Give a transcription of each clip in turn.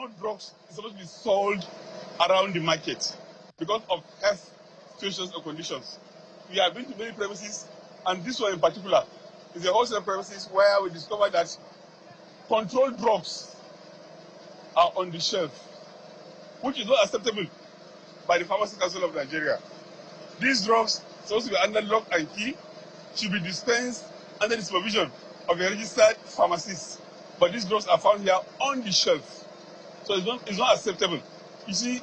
no drugs is supposed to be sold around the market because of health situations or conditions. We have been to many premises, and this one in particular is a wholesale premises where we discovered that controlled drugs are on the shelf, which is not acceptable by the Pharmacy Council of Nigeria. These drugs, supposed to be under lock and key, should be dispensed under the supervision of a registered pharmacist. But these drugs are found here on the shelf. So it's not acceptable. You see,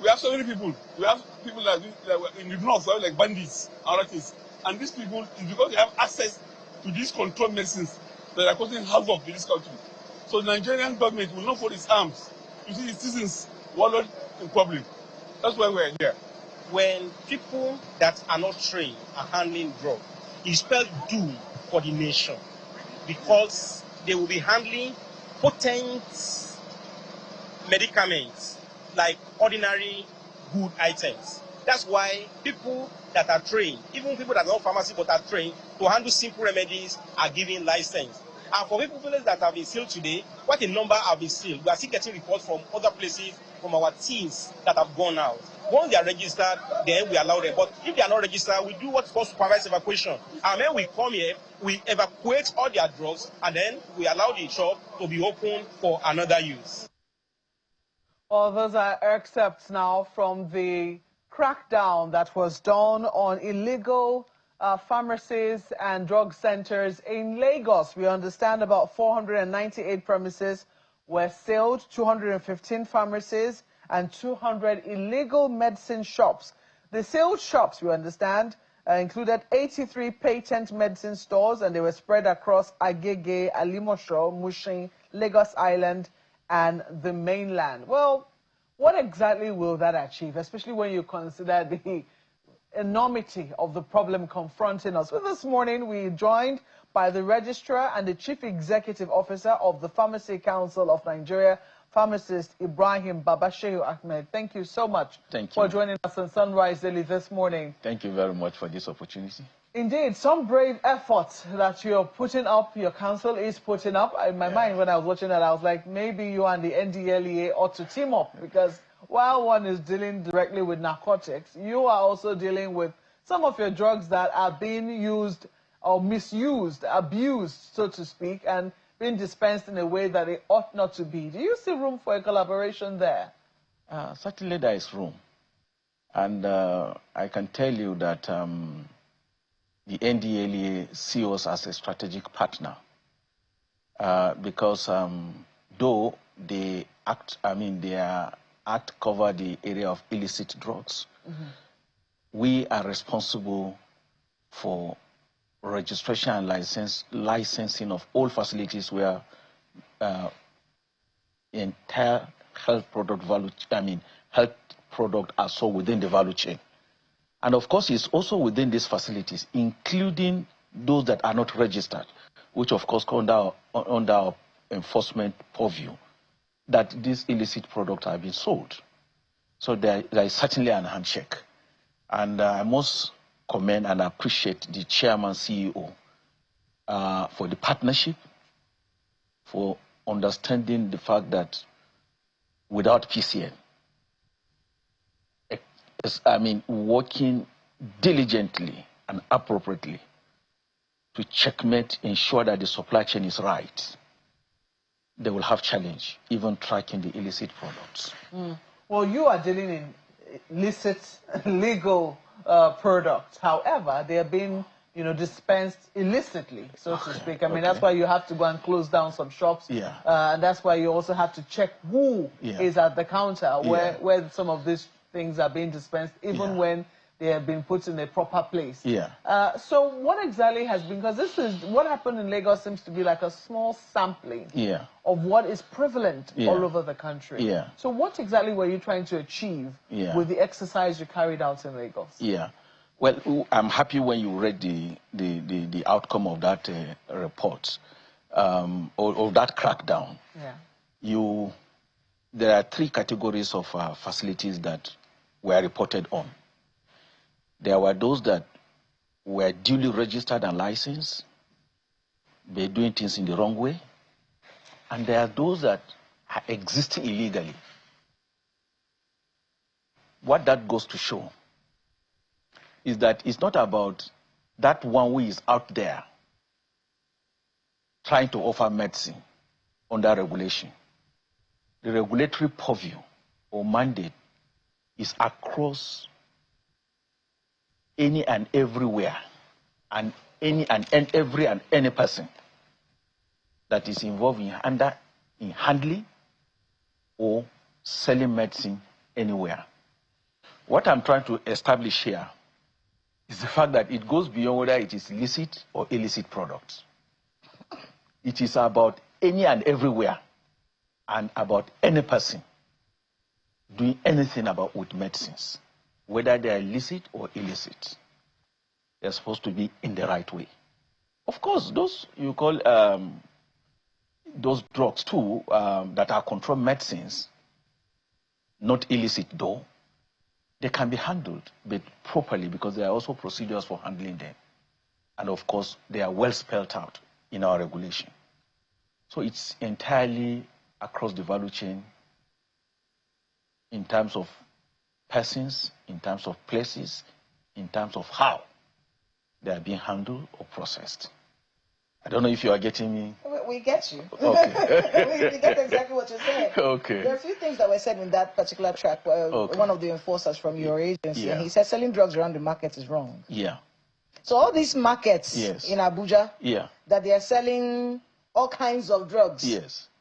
we have so many people. We have people that were in the north, like bandits and other things. And these people, is because they have access to these controlled medicines that are causing havoc in this country. So the Nigerian government will not fold its arms. You see, the citizens wallowed in problem. That's why we're here. When people that are not trained are handling drugs, it spells doom for the nation, because they will be handling potent medicaments like ordinary good items. That's why people that are trained, even people that are not pharmacy but are trained to handle simple remedies, are given license. And for people that have been sealed today, quite a number have been sealed. We are still getting reports from other places, from our teams that have gone out. Once they are registered, then we allow them. But if they are not registered, we do what's called supervised evacuation. And then we come here, we evacuate all their drugs, and then we allow the shop to be open for another use. Well, those are excerpts now from the crackdown that was done on illegal pharmacies and drug centers in Lagos. We understand about 498 premises were sealed, 215 pharmacies, and 200 illegal medicine shops. The sealed shops, we understand, included 83 patent medicine stores, and they were spread across Agege, Alimosho, Mushin, Lagos Island, and the mainland. Well, what exactly will that achieve, especially when you consider the enormity of the problem confronting us? Well, this morning, we joined by the Registrar and the Chief Executive Officer of the Pharmacy Council of Nigeria, Pharmacist Ibrahim Babashehu Ahmed. Thank you so much for joining us on Sunrise Daily this morning. Thank you very much for this opportunity. Indeed, some brave efforts that you're putting up, your council is putting up. In my mind, when I was watching that, I was like, maybe you and the NDLEA ought to team up, because while one is dealing directly with narcotics, you are also dealing with some of your drugs that are being used or misused, abused, so to speak, and being dispensed in a way that it ought not to be. Do you see room for a collaboration there? Certainly there is room. And I can tell you that the NDLEA see us as a strategic partner, because though they act, their act cover the area of illicit drugs, we are responsible for registration and licensing of all facilities where entire health product health product are sold within the value chain. And of course, it's also within these facilities, including those that are not registered, which of course come under our enforcement purview, that these illicit products are being sold. So there is certainly an handshake. And I must commend and appreciate the chairman, CEO, for the partnership, for understanding the fact that without PCN, working diligently and appropriately to checkmate, ensure that the supply chain is right, they will have challenge, even tracking the illicit products. Well, you are dealing in illicit, legal products. However, they are being, dispensed illicitly, so to speak. That's why you have to go and close down some shops. And that's why you also have to check who is at the counter, where some of these things are being dispensed, even when they have been put in a proper place. So what exactly has been, because this is what happened in Lagos, seems to be like a small sampling of what is prevalent all over the country. So what exactly were you trying to achieve with the exercise you carried out in Lagos? Well, I'm happy when you read the outcome of that report, or that crackdown. There are three categories of facilities that were reported on. There were those that were duly registered and licensed, they're doing things in the wrong way. And there are those that are existing illegally. What that goes to show is that it's not about that one who is out there trying to offer medicine under regulation. The regulatory purview or mandate is across any and everywhere, and any person that is involved in handling or selling medicine anywhere. What I'm trying to establish here is the fact that it goes beyond whether it is illicit or illicit products. It is about any and everywhere and about any person doing anything with medicines, whether they are illicit or illicit. They're supposed to be in the right way. Of course, those you call those drugs too that are controlled medicines, not illicit though, they can be handled but properly because there are also procedures for handling them. And of course, they are well spelled out in our regulation. So it's entirely across the value chain in terms of persons, in terms of places, in terms of how they are being handled or processed. I don't know if you are getting me. We get you. Okay. we get exactly what you're saying. Okay. There are a few things that were said in that particular track. Okay. One of the enforcers from your agency, Yeah. and he said selling drugs around the market is wrong. Yeah. So all these markets in Abuja, that they are selling all kinds of drugs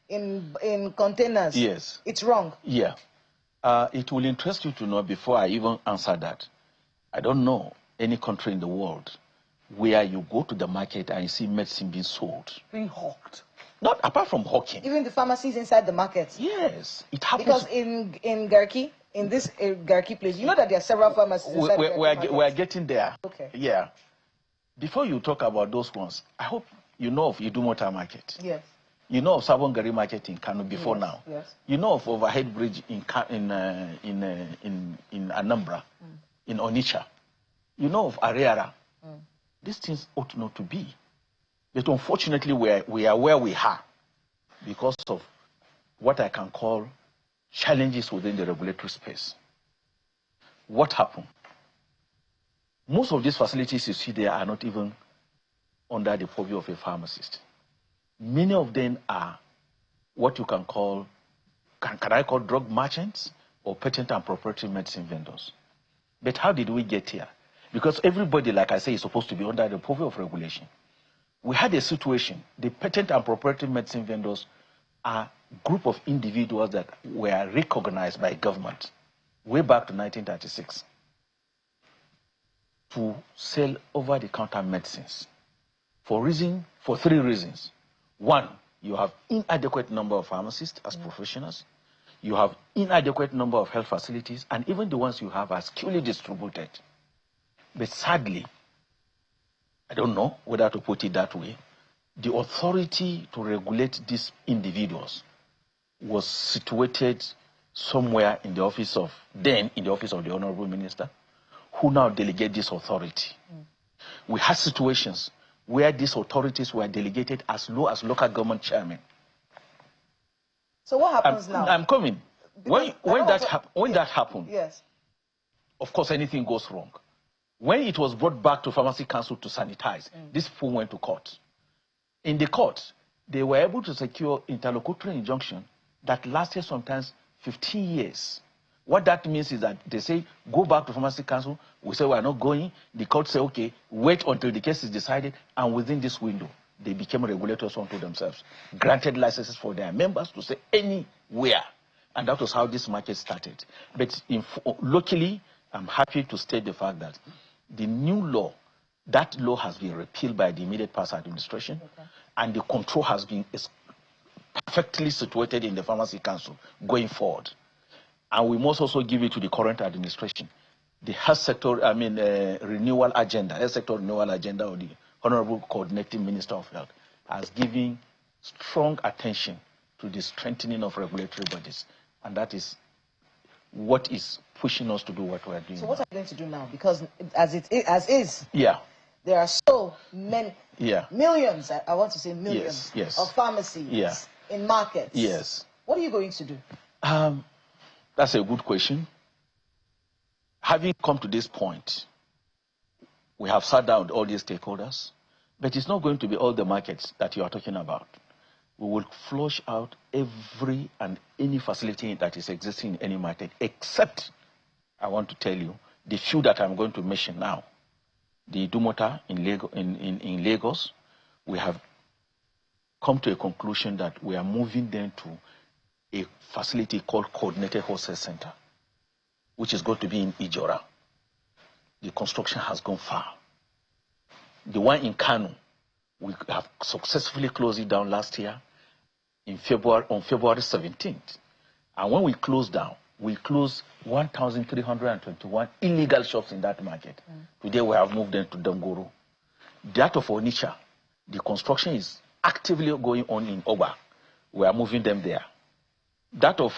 in containers, it's wrong. Yeah. It will interest you to know before I even answer that. I don't know any country in the world where you go to the market and you see medicine being sold. Being hawked. Not apart from hawking. Even the pharmacies inside the market. Yes, it happens. Because in Garki, in this Garki place, you know that there are several pharmacies inside we are getting there. Okay. Yeah. Before you talk about those ones, I hope you know of Idumota Market. Yes. You know of Sabongari Market in Kano before now. Yes. You know of Overhead Bridge in Anambra, in Onitsha. You know of Ariara. These things ought not to be. But unfortunately, we are where we are because of what I can call challenges within the regulatory space. What happened? Most of these facilities you see there are not even under the purview of a pharmacist. Many of them are what you can call, can I call drug merchants or patent and proprietary medicine vendors. But how did we get here? Because everybody, like I say, is supposed to be under the purview of regulation. We had a situation, the patent and proprietary medicine vendors are a group of individuals that were recognized by government way back to 1936 to sell over-the-counter medicines for three reasons. One, you have inadequate number of pharmacists as professionals. You have inadequate number of health facilities, and even the ones you have are skillfully distributed. But sadly, I don't know whether to put it that way, the authority to regulate these individuals was situated somewhere in the office of the Honorable Minister, who now delegate this authority. We had situations where these authorities were delegated as low as local government chairmen. So what happens now? I'm coming. When that happened, yes, of course anything goes wrong. When it was brought back to Pharmacy Council to sanitize, these people went to court. In the court, they were able to secure interlocutory injunction that lasted sometimes 15 years. What that means is that they say, go back to Pharmacy Council. We say, we are not going. The court say, okay, wait until the case is decided. And within this window, they became regulators unto themselves, granted licenses for their members to say anywhere. And that was how this market started. But locally, I'm happy to state the fact that the new law, that law has been repealed by the immediate past administration, and the control has been perfectly situated in the Pharmacy Council going forward. And we must also give it to the current administration. The health sector, renewal agenda, health sector renewal agenda of the Honorable Coordinating Minister of Health has given strong attention to the strengthening of regulatory bodies. And that is what is pushing us to do what we are doing. So what are you going to do now? Because as is, there are so many, millions, I want to say millions, of pharmacies in markets. Yes. What are you going to do? That's a good question. Having come to this point, we have sat down with all these stakeholders, but it's not going to be all the markets that you are talking about. We will flush out every and any facility that is existing in any market, except, I want to tell you, the few that I'm going to mention now. The Dumota in Lagos, we have come to a conclusion that we are moving them to a facility called Coordinated Wholesale Center, which is going to be in Ijora. The construction has gone far. The one in Kano, we have successfully closed it down last year on February 17th. And when we closed down, we closed 1,321 illegal shops in that market. Today we have moved them to Dangoro. That of Onitsha, the construction is actively going on in Oba. We are moving them there. That of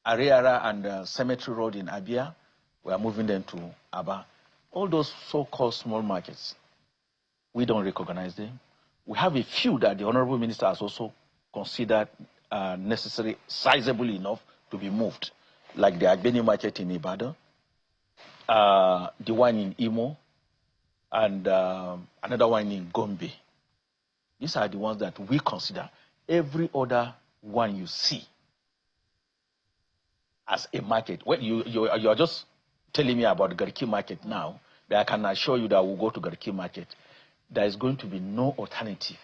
Ariara and Cemetery Road in Abia, we are moving them to Aba. All those so-called small markets, we don't recognize them. We have a few that the Honorable Minister has also considered necessary, sizable enough to be moved, like the Agbeni market in Ibadan, the one in Imo, and another one in Gombe. These are the ones that we consider. Every other one you see as a market. Well, you are just telling me about the Garki market now, but I can assure you that we'll go to Garki market. There is going to be no alternative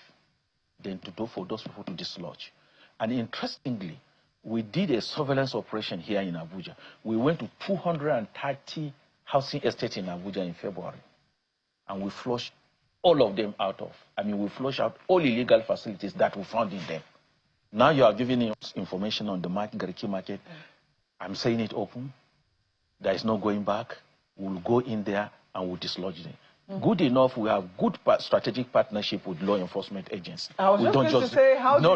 than to do for those people to dislodge. And interestingly, we did a surveillance operation here in Abuja. We went to 230 housing estates in Abuja in February, and we flushed all of them out of. We flushed out all illegal facilities that we found in them. Now you are giving us information on the Garki market. I'm saying it open. There is no going back. We'll go in there and we'll dislodge them. Good enough, we have good strategic partnership with law enforcement agents. I was just going to say, how do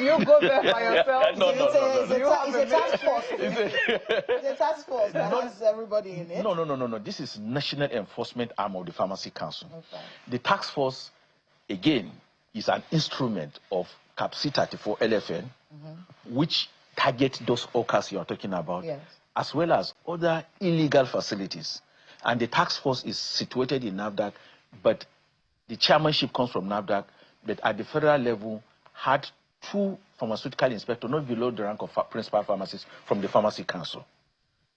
you go there by yourself? It's a task force. It's a task force that has everybody in it. No. This is National Enforcement Arm of the Pharmacy Council. Okay. The task force, again, is an instrument of Cap C34 LFN, which targets those OCAs you are talking about, yes, as well as other illegal facilities. And the task force is situated in NAFDAC, but the chairmanship comes from NAFDAC, but at the federal level had 2 pharmaceutical inspectors, not below the rank of principal pharmacists, from the Pharmacy Council.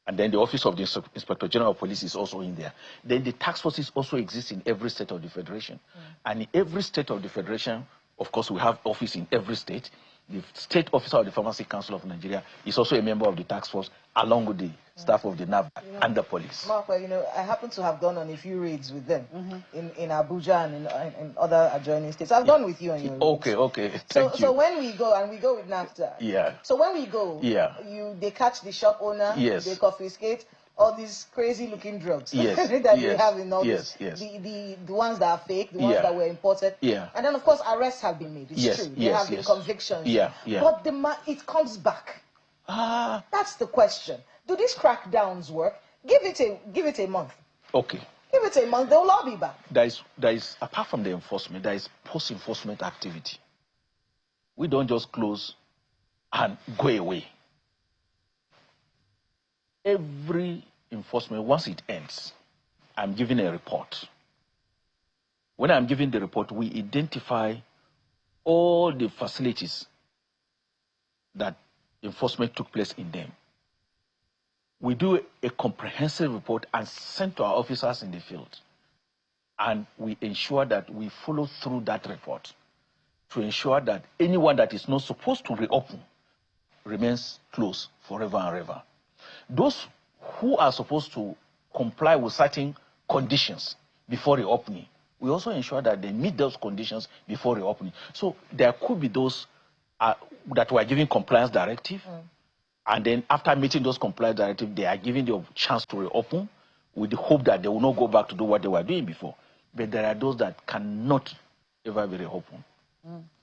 And then the Office of the Inspector General of Police is also in there. Then the task forces also exist in every state of the Federation. And in every state of the Federation, of course, we have office in every state. The state officer of the Pharmacy Council of Nigeria is also a member of the task force, along with the staff of the NAFDAC and the police. Marco, I happen to have gone on a few raids with them in Abuja and in other adjoining states. I've gone with you on your raids. Okay. So when we go, and we go with NAFTA, so when we go, they catch the shop owner, they confiscate all these crazy looking drugs that we have in all this. The ones that are fake, the ones that were imported. And then, of course, arrests have been made. It's true. There have been convictions. But it comes back. That's the question. Do these crackdowns work? Give it a month. Okay. Give it a month, they'll all be back. There is apart from the enforcement, there is post-enforcement activity. We don't just close and go away. Every enforcement, once it ends, I'm giving a report. When I'm giving the report, we identify all the facilities that enforcement took place in them. We do a comprehensive report and send to our officers in the field. And we ensure that we follow through that report to ensure that anyone that is not supposed to reopen remains closed forever and ever. Those who are supposed to comply with certain conditions before reopening, we also ensure that they meet those conditions before reopening. So there could be those that were given compliance directive, and then after meeting those compliance directives, they are given the chance to reopen with the hope that they will not go back to do what they were doing before. But there are those that cannot ever be reopened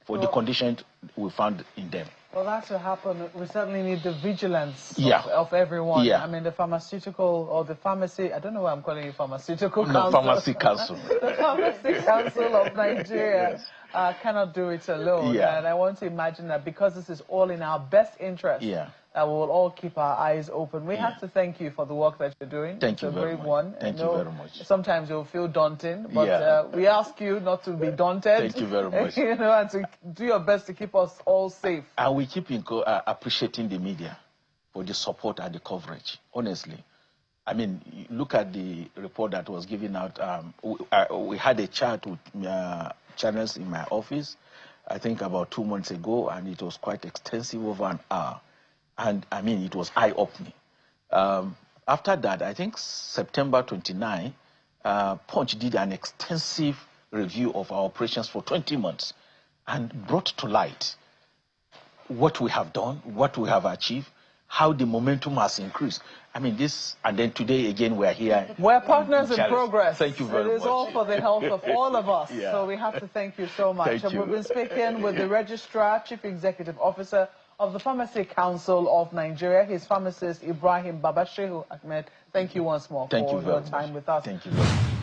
for the conditions we found in them. For that to happen, we certainly need the vigilance of everyone. The pharmaceutical or the pharmacy, I don't know why I'm calling it pharmaceutical council. No, Pharmacy Council. The Pharmacy Council of Nigeria. cannot do it alone. Yeah. And I want to imagine that because this is all in our best interest, yeah. that we will all keep our eyes open. We have to thank you for the work that you're doing. Thank you very much. Thank you very much. Sometimes you'll feel daunting, but we ask you not to be daunted. Thank you very much. And to do your best to keep us all safe. And we keep appreciating the media for the support and the coverage, honestly. I mean, look at the report that was given out. We had a chat with channels in my office, I think about 2 months ago, and it was quite extensive, over an hour. And I mean, it was eye-opening. After that, I think September 29, Punch did an extensive review of our operations for 20 months and brought to light what we have done, what we have achieved, how the momentum has increased. I mean, this, and then today again we're here. We're partners in progress. Thank you very much. It is all for the health of all of us. Yeah. So we have to thank you so much. Thank you. We've been speaking with the Registrar, Chief Executive Officer of the Pharmacy Council of Nigeria, his pharmacist Ibrahim Babashehu Ahmed. Thank you once more for your time with us. Thank you very much.